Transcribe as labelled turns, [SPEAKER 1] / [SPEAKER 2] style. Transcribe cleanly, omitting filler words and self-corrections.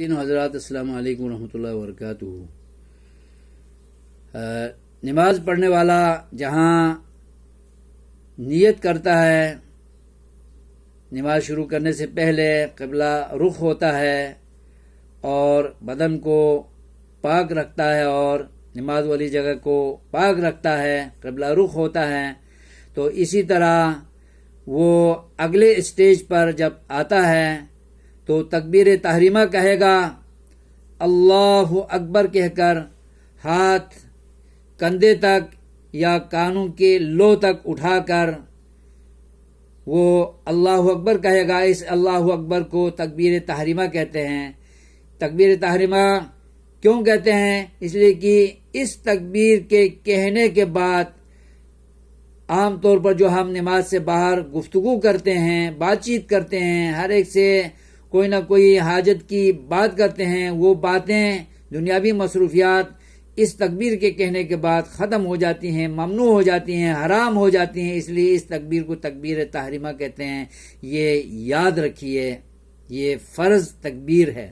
[SPEAKER 1] خواتین و حضرات، السلام علیکم ورحمۃ اللہ وبرکاتہ۔ نماز پڑھنے والا جہاں نیت کرتا ہے، نماز شروع کرنے سے پہلے قبلہ رخ ہوتا ہے اور بدن کو پاک رکھتا ہے اور نماز والی جگہ کو پاک رکھتا ہے، قبلہ رخ ہوتا ہے، تو اسی طرح وہ اگلے اسٹیج پر جب آتا ہے تو تکبیر تحریمہ کہے گا، اللہ اکبر کہہ کر ہاتھ کندھے تک یا کانوں کے لو تک اٹھا کر وہ اللہ اکبر کہے گا۔ اس اللہ اکبر کو تکبیر تحریمہ کہتے ہیں۔ تکبیر تحریمہ کیوں کہتے ہیں؟ اس لیے کہ اس تکبیر کے کہنے کے بعد عام طور پر جو ہم نماز سے باہر گفتگو کرتے ہیں، بات چیت کرتے ہیں، ہر ایک سے کوئی نہ کوئی حاجت کی بات کرتے ہیں، وہ باتیں دنیاوی مصروفیات اس تکبیر کے کہنے کے بعد ختم ہو جاتی ہیں، ممنوع ہو جاتی ہیں، حرام ہو جاتی ہیں۔ اس لیے اس تکبیر کو تکبیر تحریمہ کہتے ہیں۔ یہ یاد رکھیے، یہ فرض تکبیر ہے۔